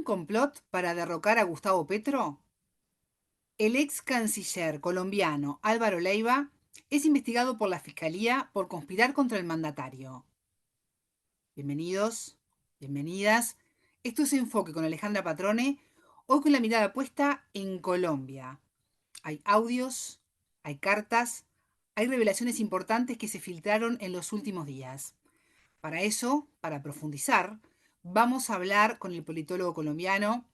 complot para derrocar a Gustavo Petro? El ex canciller colombiano Álvaro Leiva es investigado por la Fiscalía por conspirar contra el mandatario. Bienvenidos, bienvenidas. Esto es Enfoque con Alejandra Patrone, hoy con la mirada puesta en Colombia. Hay audios, hay cartas, hay revelaciones importantes que se filtraron en los últimos días. Para eso, para profundizar, vamos a hablar con el politólogo colombiano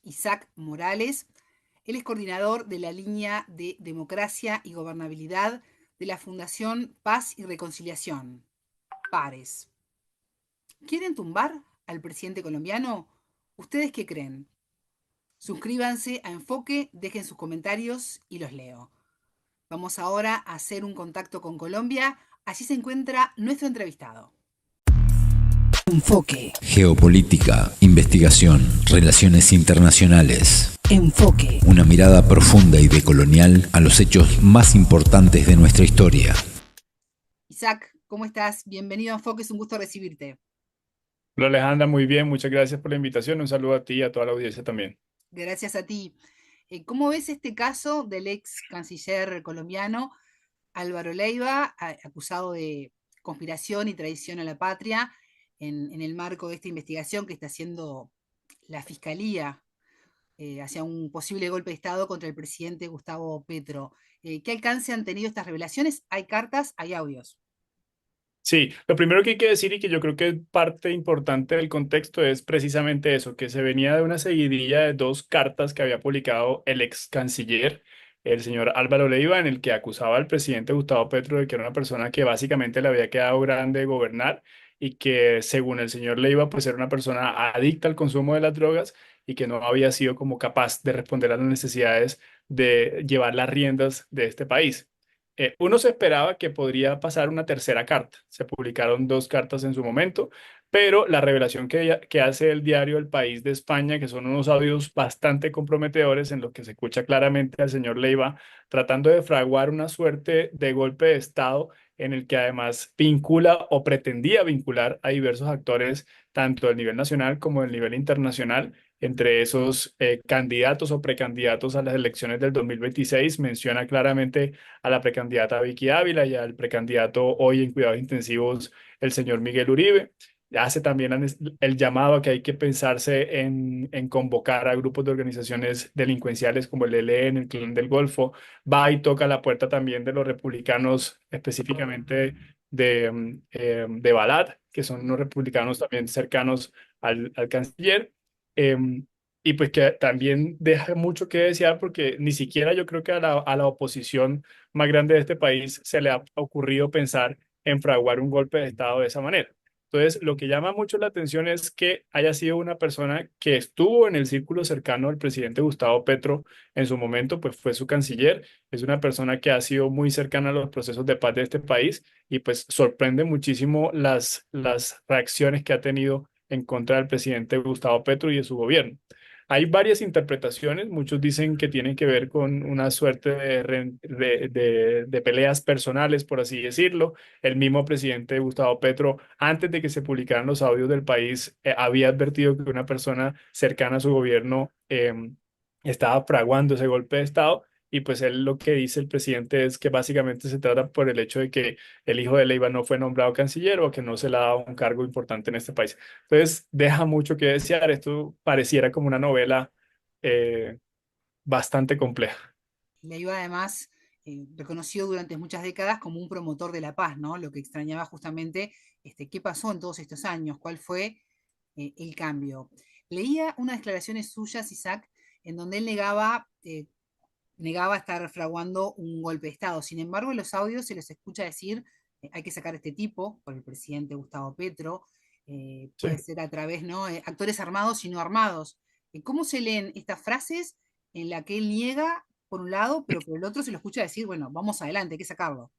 Isaac Morales. Él es coordinador de la línea de democracia y gobernabilidad de la Fundación Paz y Reconciliación, PARES. ¿Quieren tumbar al presidente colombiano? ¿Ustedes qué creen? Suscríbanse a Enfoque, dejen sus comentarios y los leo. Vamos ahora a hacer un contacto con Colombia. Allí se encuentra nuestro entrevistado. Enfoque. Geopolítica, investigación, relaciones internacionales. Enfoque. Una mirada profunda y decolonial a los hechos más importantes de nuestra historia. Isaac, ¿cómo estás? Bienvenido a Enfoque, es un gusto recibirte. Hola Alejandra, muy bien, muchas gracias por la invitación. Un saludo a ti y a toda la audiencia también. Gracias a ti. ¿Cómo ves este caso del ex canciller colombiano Álvaro Leiva, acusado de conspiración y traición a la patria en el marco de esta investigación que está haciendo la Fiscalía hacia un posible golpe de Estado contra el presidente Gustavo Petro? ¿Qué alcance han tenido estas revelaciones? Hay cartas, hay audios. Sí, lo primero que hay que decir y que yo creo que es parte importante del contexto es precisamente eso, que se venía de una seguidilla de dos cartas que había publicado el ex canciller, el señor Álvaro Leiva, en el que acusaba al presidente Gustavo Petro de que era una persona que básicamente le había quedado grande gobernar y que según el señor Leiva pues era una persona adicta al consumo de las drogas y que no había sido como capaz de responder a las necesidades de llevar las riendas de este país. Uno se esperaba que podría pasar una tercera carta. Se publicaron dos cartas en su momento, pero la revelación que hace el diario El País de España, que son unos audios bastante comprometedores en los que se escucha claramente al señor Leiva tratando de fraguar una suerte de golpe de Estado en el que además vincula o pretendía vincular a diversos actores, tanto del nivel nacional como del nivel internacional. Entre esos candidatos o precandidatos a las elecciones del 2026, menciona claramente a la precandidata Vicky Ávila y al precandidato hoy en cuidados intensivos, el señor Miguel Uribe. Hace también el llamado a que hay que pensarse en convocar a grupos de organizaciones delincuenciales como el ELN, el Clan del Golfo. Va y toca la puerta también de los republicanos, específicamente de Balad, que son unos republicanos también cercanos al canciller. Em, y pues que también deja mucho que desear porque ni siquiera yo creo que a la oposición más grande de este país se le ha ocurrido pensar en fraguar un golpe de Estado de esa manera. Entonces, lo que llama mucho la atención es que haya sido una persona que estuvo en el círculo cercano al presidente Gustavo Petro en su momento, pues fue su canciller, es una persona que ha sido muy cercana a los procesos de paz de este país y pues sorprende muchísimo las reacciones que ha tenido en contra del presidente Gustavo Petro y de su gobierno. Hay varias interpretaciones, muchos dicen que tienen que ver con una suerte de peleas personales, por así decirlo. El mismo presidente Gustavo Petro, antes de que se publicaran los audios del país, había advertido que una persona cercana a su gobierno estaba fraguando ese golpe de Estado. Y pues él lo que dice el presidente es que básicamente se trata por el hecho de que el hijo de Leiva no fue nombrado canciller o que no se le ha dado un cargo importante en este país. Entonces, deja mucho que desear. Esto pareciera como una novela eh, bastante compleja. Leiva además reconocido durante muchas décadas como un promotor de la paz, ¿no? Lo que extrañaba justamente qué pasó en todos estos años, cuál fue el cambio. Leía unas declaraciones suyas, Isaac, en donde él negaba estar fraguando un golpe de Estado. Sin embargo, en los audios se les escucha decir hay que sacar a este tipo por el presidente Gustavo Petro, puede Sí. ser a través, ¿no? Actores armados y no armados. ¿Cómo se leen estas frases en la que él niega por un lado, pero por el otro se lo escucha decir, bueno, vamos adelante, hay que sacarlo?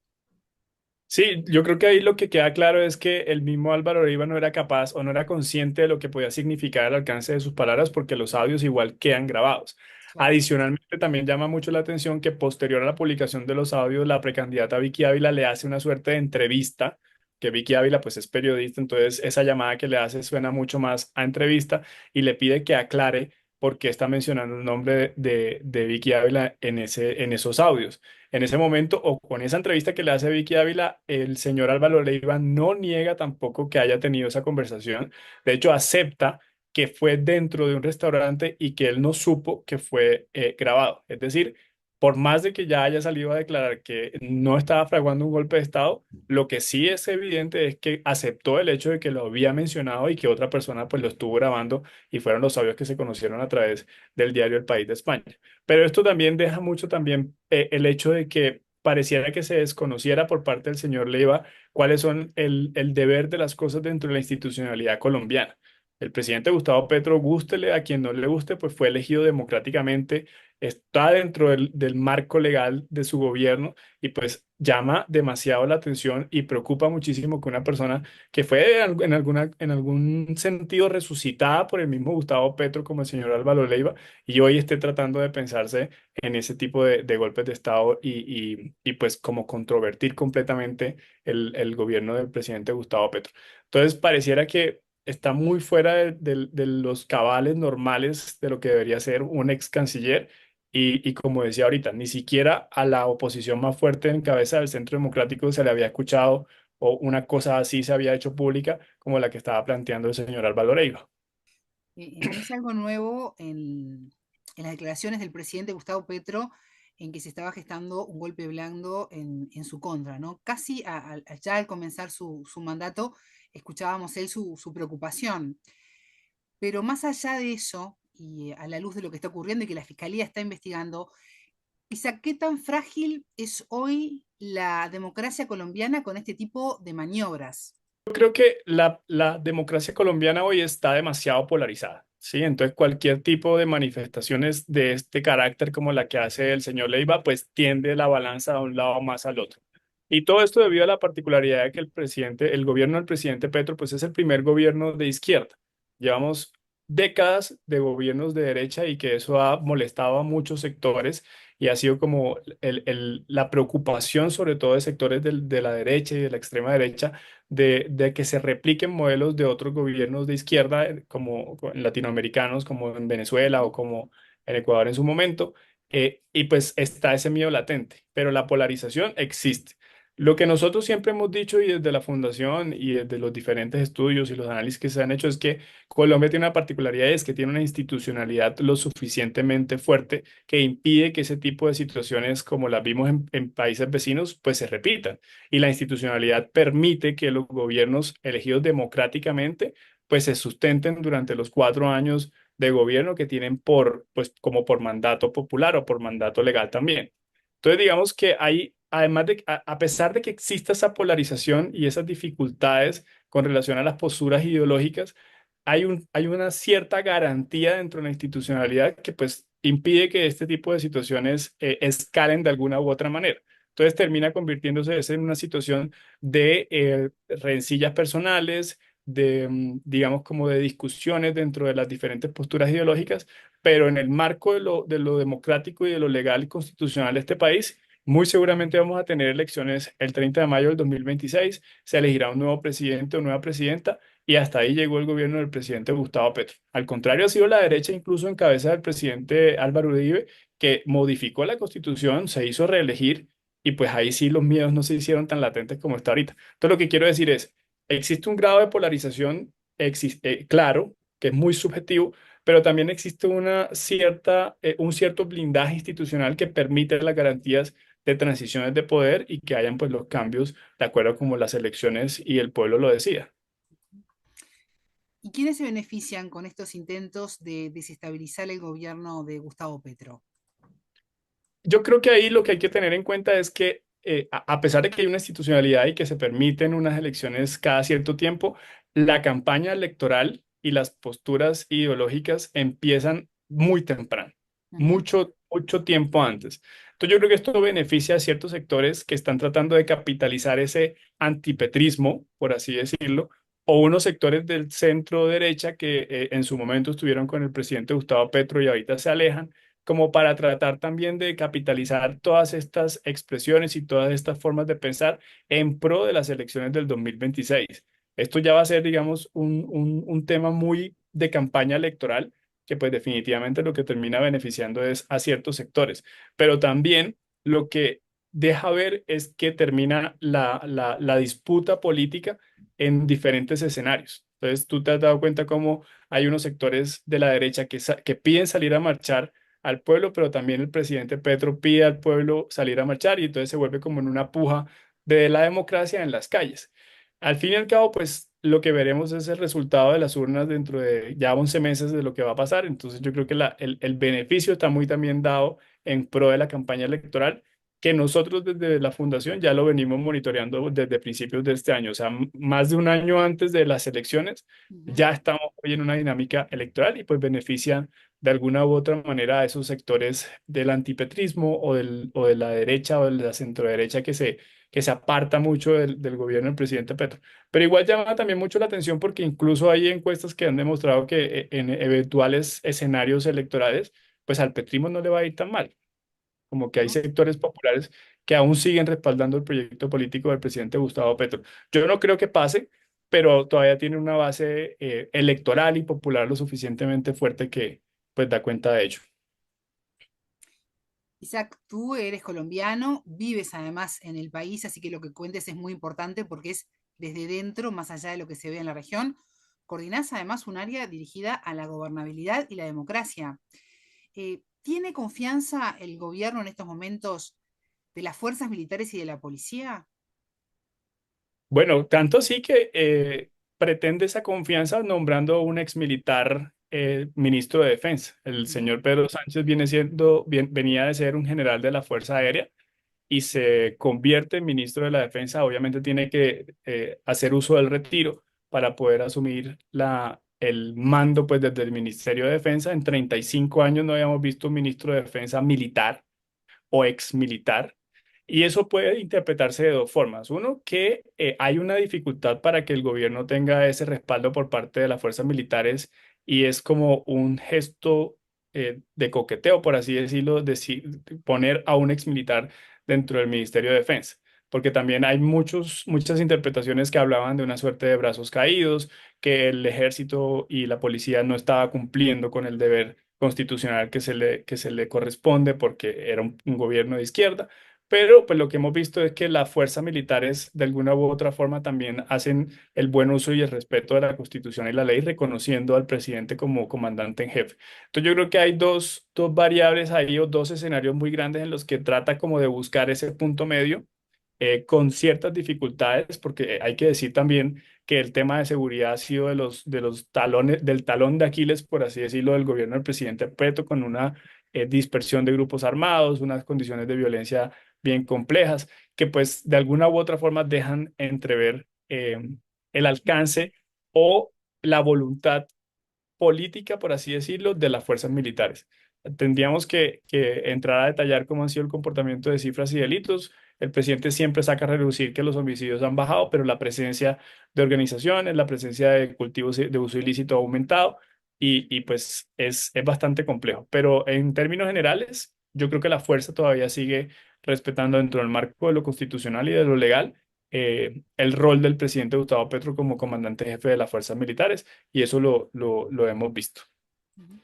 Sí, yo creo que ahí lo que queda claro es que el mismo Álvaro Leiva no era capaz o no era consciente de lo que podía significar el alcance de sus palabras porque los audios igual quedan grabados. Claro. Adicionalmente, también llama mucho la atención que posterior a la publicación de los audios, la precandidata Vicky Ávila le hace una suerte de entrevista que Vicky Ávila pues es periodista, entonces esa llamada que le hace suena mucho más a entrevista y le pide que aclare por qué está mencionando el nombre de Vicky Ávila en esos audios. En ese momento o con esa entrevista que le hace Vicky Ávila, el señor Álvaro Leiva no niega tampoco que haya tenido esa conversación. De hecho, acepta que fue dentro de un restaurante y que él no supo que fue grabado. Es decir, por más de que ya haya salido a declarar que no estaba fraguando un golpe de Estado, lo que sí es evidente es que aceptó el hecho de que lo había mencionado y que otra persona pues lo estuvo grabando y fueron los audios que se conocieron a través del diario El País de España. Pero esto también deja mucho también el hecho de que pareciera que se desconociera por parte del señor Leiva cuáles son el deber de las cosas dentro de la institucionalidad colombiana. El presidente Gustavo Petro, gústele a quien no le guste, pues fue elegido democráticamente, está dentro del marco legal de su gobierno y pues llama demasiado la atención y preocupa muchísimo que una persona que fue en algún sentido resucitada por el mismo Gustavo Petro como el señor Álvaro Leiva y hoy esté tratando de pensarse en ese tipo de golpes de Estado y pues como controvertir completamente el gobierno del presidente Gustavo Petro. Entonces pareciera que está muy fuera de los cabales normales de lo que debería ser un ex canciller. Y como decía ahorita, ni siquiera a la oposición más fuerte en cabeza del Centro Democrático se le había escuchado o una cosa así se había hecho pública como la que estaba planteando el señor Álvaro Leiva. No es algo nuevo en las declaraciones del presidente Gustavo Petro en que se estaba gestando un golpe blando en su contra, ¿no? Casi ya al comenzar su mandato escuchábamos él su preocupación. Pero más allá de eso, y a la luz de lo que está ocurriendo y que la Fiscalía está investigando, Isa, ¿qué tan frágil es hoy la democracia colombiana con este tipo de maniobras? Yo creo que la democracia colombiana hoy está demasiado polarizada, ¿sí? Entonces cualquier tipo de manifestaciones de este carácter como la que hace el señor Leiva, pues tiende la balanza de un lado más al otro. Y todo esto debido a la particularidad de que el gobierno del presidente Petro, pues es el primer gobierno de izquierda. Llevamos décadas de gobiernos de derecha y que eso ha molestado a muchos sectores y ha sido como la preocupación sobre todo de sectores de la derecha y de la extrema derecha de que se repliquen modelos de otros gobiernos de izquierda, como latinoamericanos, como en Venezuela o como en Ecuador en su momento, y pues está ese miedo latente, pero la polarización existe. Lo que nosotros siempre hemos dicho y desde la fundación y desde los diferentes estudios y los análisis que se han hecho es que Colombia tiene una particularidad y es que tiene una institucionalidad lo suficientemente fuerte que impide que ese tipo de situaciones como las vimos en países vecinos pues se repitan y la institucionalidad permite que los gobiernos elegidos democráticamente pues se sustenten durante los 4 años de gobierno que tienen pues como por mandato popular o por mandato legal también. Entonces digamos que hay, además a pesar de que exista esa polarización y esas dificultades con relación a las posturas ideológicas, hay una cierta garantía dentro de la institucionalidad que pues impide que este tipo de situaciones escalen de alguna u otra manera. Entonces termina convirtiéndose eso en una situación de rencillas personales, digamos, como de discusiones dentro de las diferentes posturas ideológicas, pero en el marco de lo democrático y de lo legal y constitucional de este país, muy seguramente vamos a tener elecciones el 30 de mayo del 2026, se elegirá un nuevo presidente o nueva presidenta y hasta ahí llegó el gobierno del presidente Gustavo Petro. Al contrario, ha sido la derecha, incluso en cabeza del presidente Álvaro Uribe, que modificó la constitución, se hizo reelegir y pues ahí sí los miedos no se hicieron tan latentes como está ahorita. Entonces lo que quiero decir es, existe un grado de polarización claro, que es muy subjetivo, pero también existe un cierto blindaje institucional que permite las garantías de transiciones de poder y que hayan pues los cambios de acuerdo como las elecciones y el pueblo lo decida. ¿Y quiénes se benefician con estos intentos de desestabilizar el gobierno de Gustavo Petro? Yo creo que ahí lo que hay que tener en cuenta es que a pesar de que hay una institucionalidad y que se permiten unas elecciones cada cierto tiempo, la campaña electoral y las posturas ideológicas empiezan muy temprano, Ujú. mucho, mucho tiempo antes. Entonces yo creo que esto beneficia a ciertos sectores que están tratando de capitalizar ese antipetrismo, por así decirlo, o unos sectores del centro derecha que en su momento estuvieron con el presidente Gustavo Petro y ahorita se alejan como para tratar también de capitalizar todas estas expresiones y todas estas formas de pensar en pro de las elecciones del 2026. Esto ya va a ser, digamos, un tema muy de campaña electoral que pues definitivamente lo que termina beneficiando es a ciertos sectores, pero también lo que deja ver es que termina la disputa política en diferentes escenarios. Entonces, tú te has dado cuenta cómo hay unos sectores de la derecha que piden salir a marchar al pueblo, pero también el presidente Petro pide al pueblo salir a marchar y entonces se vuelve como en una puja de la democracia en las calles. Al fin y al cabo, pues lo que veremos es el resultado de las urnas dentro de ya 11 meses de lo que va a pasar. Entonces yo creo que el beneficio está muy también dado en pro de la campaña electoral, que nosotros desde la fundación ya lo venimos monitoreando desde principios de este año, o sea, más de un año antes de las elecciones, Ujú. ya estamos hoy en una dinámica electoral y pues benefician de alguna u otra manera a esos sectores del antipetrismo o de la derecha o de la centroderecha que se aparta mucho del gobierno del presidente Petro. Pero igual llama también mucho la atención porque incluso hay encuestas que han demostrado que en eventuales escenarios electorales, pues al petrismo no le va a ir tan mal, como que hay ¿No? sectores populares que aún siguen respaldando el proyecto político del presidente Gustavo Petro. Yo no creo que pase, pero todavía tiene una base electoral y popular lo suficientemente fuerte que pues da cuenta de ello. Isaac, tú eres colombiano, vives además en el país, así que lo que cuentes es muy importante porque es desde dentro, más allá de lo que se ve en la región. Coordinás además un área dirigida a la gobernabilidad y la democracia. ¿Tiene confianza el gobierno en estos momentos de las fuerzas militares y de la policía? Bueno, tanto así que pretende esa confianza nombrando un ex militar ministro de Defensa. El Ujú. señor Pedro Sánchez venía de ser un general de la Fuerza Aérea y se convierte en ministro de la Defensa. Obviamente tiene que hacer uso del retiro para poder asumir el mando pues, desde el Ministerio de Defensa. En 35 años no habíamos visto un ministro de Defensa militar o ex militar. Y eso puede interpretarse de dos formas. Uno, que hay una dificultad para que el gobierno tenga ese respaldo por parte de las fuerzas militares y es como un gesto de coqueteo, por así decirlo, poner a un ex militar dentro del Ministerio de Defensa. Porque también hay muchas interpretaciones que hablaban de una suerte de brazos caídos, que el ejército y la policía no estaba cumpliendo con el deber constitucional que se le corresponde porque era un gobierno de izquierda. Pero pues lo que hemos visto es que las fuerzas militares de alguna u otra forma también hacen el buen uso y el respeto de la Constitución y la ley, reconociendo al presidente como comandante en jefe. Entonces yo creo que hay dos variables ahí o dos escenarios muy grandes en los que trata como de buscar ese punto medio con ciertas dificultades, porque hay que decir también que el tema de seguridad ha sido de los talones, del talón de Aquiles, por así decirlo, del gobierno del presidente Petro, con una dispersión de grupos armados, unas condiciones de violencia bien complejas, que pues de alguna u otra forma dejan entrever el alcance o la voluntad política, por así decirlo, de las fuerzas militares. Tendríamos que entrar a detallar cómo han sido el comportamiento de cifras y delitos. El presidente siempre saca a relucir que los homicidios han bajado, pero la presencia de organizaciones, la presencia de cultivos de uso ilícito ha aumentado y pues es bastante complejo. Pero en términos generales, yo creo que la fuerza todavía sigue respetando dentro del marco de lo constitucional y de lo legal el rol del presidente Gustavo Petro como comandante jefe de las fuerzas militares y eso lo hemos visto. Ujú.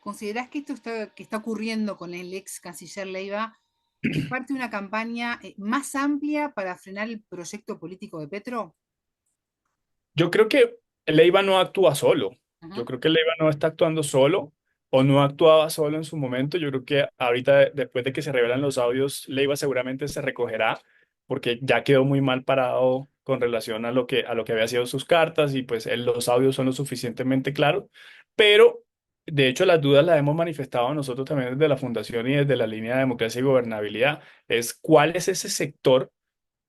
¿Considerás que que está ocurriendo con el ex canciller Leiva es parte de una campaña más amplia para frenar el proyecto político de Petro? Yo creo que Leiva no actúa solo. Yo Ujú. creo que Leiva no está actuando solo o no actuaba solo en su momento. Yo creo que ahorita, después de que se revelan los audios, Leiva seguramente se recogerá porque ya quedó muy mal parado con relación a lo que había sido sus cartas y pues los audios son lo suficientemente claros. Pero de hecho las dudas las hemos manifestado nosotros también desde la Fundación y desde la línea de democracia y gobernabilidad. Es cuál es ese sector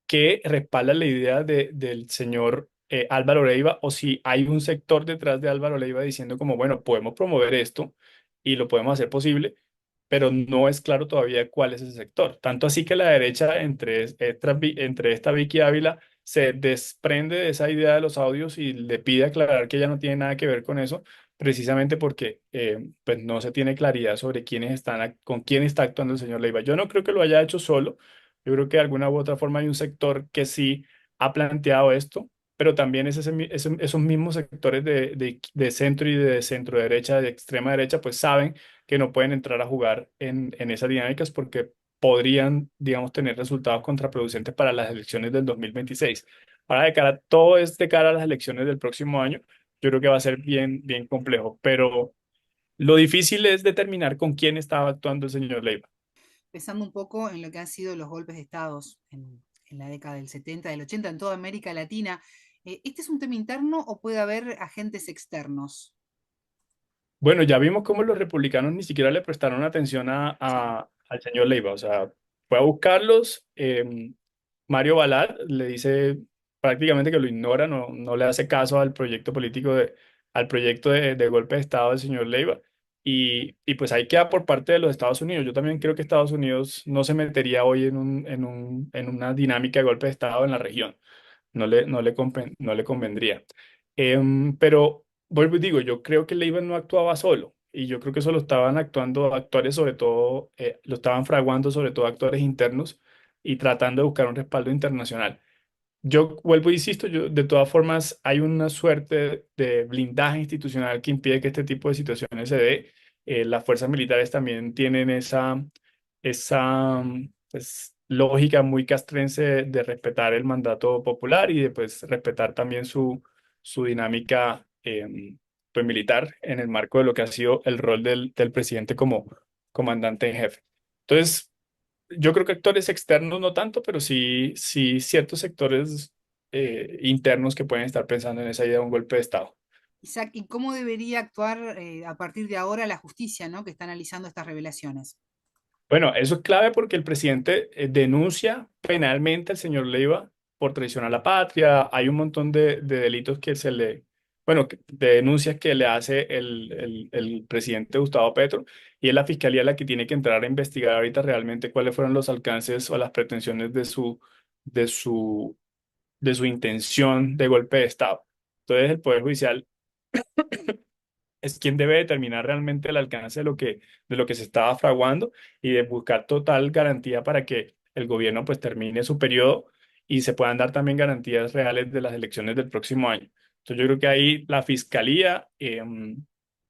que respalda la idea del señor Álvaro Leiva o si hay un sector detrás de Álvaro Leiva diciendo como, bueno, podemos promover esto y lo podemos hacer posible, pero no es claro todavía cuál es ese sector. Tanto así que la derecha, entre esta Vicky Ávila, se desprende de esa idea de los audios y le pide aclarar que ella no tiene nada que ver con eso, precisamente porque pues no se tiene claridad sobre con quién está actuando el señor Leiva. Yo no creo que lo haya hecho solo, yo creo que de alguna u otra forma hay un sector que sí ha planteado esto, pero también es esos mismos sectores de centro y de centro derecha, de extrema derecha, pues saben que no pueden entrar a jugar en esas dinámicas porque podrían, digamos, tener resultados contraproducentes para las elecciones del 2026. Ahora, todo es de cara a las elecciones del próximo año. Yo creo que va a ser bien, bien complejo, pero lo difícil es determinar con quién estaba actuando el señor Leiva. Pensando un poco en lo que han sido los golpes de estados en la década del 70, del 80, en toda América Latina, ¿este es un tema interno o puede haber agentes externos? Bueno, ya vimos cómo los republicanos ni siquiera le prestaron atención Sí. al señor Leiva. O sea, fue a buscarlos. Mario Balart le dice prácticamente que lo ignora, no le hace caso al proyecto político, al proyecto de golpe de Estado del señor Leiva. Y pues ahí queda por parte de los Estados Unidos. Yo también creo que Estados Unidos no se metería hoy en una dinámica de golpe de Estado en la región. No le convendría. Pero vuelvo y digo, yo creo que Leiva no actuaba solo y yo creo que eso lo estaban actuando actores sobre todo, lo estaban fraguando sobre todo actores internos y tratando de buscar un respaldo internacional. Yo vuelvo e insisto, de todas formas hay una suerte de blindaje institucional que impide que este tipo de situaciones se dé. Las fuerzas militares también tienen esa pues, lógica muy castrense de respetar el mandato popular y de pues, respetar también su dinámica pues, militar en el marco de lo que ha sido el rol del presidente como comandante en jefe. Entonces, yo creo que actores externos no tanto, pero sí ciertos sectores internos que pueden estar pensando en esa idea de un golpe de Estado. Isaac, ¿y cómo debería actuar a partir de ahora la justicia, ¿no? Que está analizando estas revelaciones? Bueno, eso es clave porque el presidente denuncia penalmente al señor Leiva por traición a la patria. Hay un montón de delitos bueno, de denuncias que le hace el presidente Gustavo Petro y es la fiscalía la que tiene que entrar a investigar ahorita realmente cuáles fueron los alcances o las pretensiones de su, de su intención de golpe de Estado. Entonces, el Poder Judicial es quien debe determinar realmente el alcance de lo que se estaba fraguando y de buscar total garantía para que el gobierno pues termine su periodo y se puedan dar también garantías reales de las elecciones del próximo año. Entonces yo creo que ahí la fiscalía,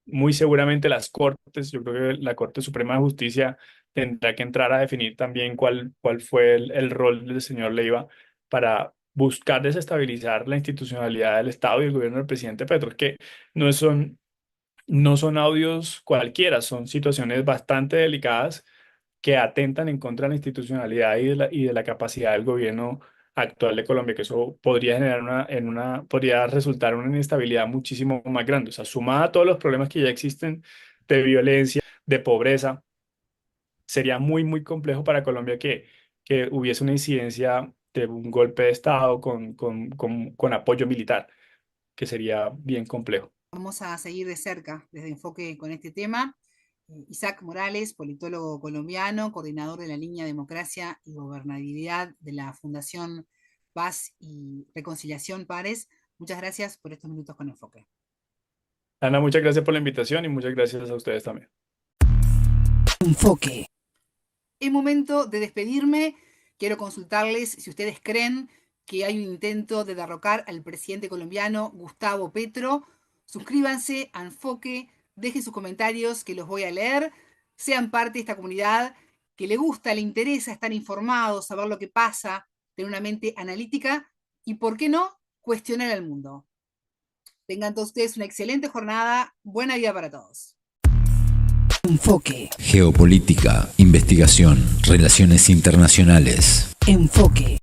muy seguramente las cortes, yo creo que la Corte Suprema de Justicia tendrá que entrar a definir también cuál fue el rol del señor Leiva para buscar desestabilizar la institucionalidad del Estado y el gobierno del presidente Petro, que no son no son audios cualquiera, son situaciones bastante delicadas que atentan en contra de la institucionalidad y de la capacidad del gobierno actual de Colombia, que eso podría generar podría resultar en una inestabilidad muchísimo más grande. O sea, sumada a todos los problemas que ya existen de violencia, de pobreza, sería muy, muy complejo para Colombia que hubiese una incidencia de un golpe de Estado con apoyo militar, que sería bien complejo. Vamos a seguir de cerca desde Enfoque con este tema. Isaac Morales, politólogo colombiano, coordinador de la línea Democracia y Gobernabilidad de la Fundación Paz y Reconciliación Pares. Muchas gracias por estos minutos con Enfoque. Ana, muchas gracias por la invitación y muchas gracias a ustedes también. Enfoque. Es momento de despedirme. Quiero consultarles si ustedes creen que hay un intento de derrocar al presidente colombiano Gustavo Petro. Suscríbanse a Enfoque, dejen sus comentarios que los voy a leer. Sean parte de esta comunidad que le gusta, le interesa estar informados, saber lo que pasa, tener una mente analítica y, ¿por qué no?, cuestionar el mundo. Tengan todos ustedes una excelente jornada. Buena vida para todos. Enfoque. Geopolítica, investigación, relaciones internacionales. Enfoque.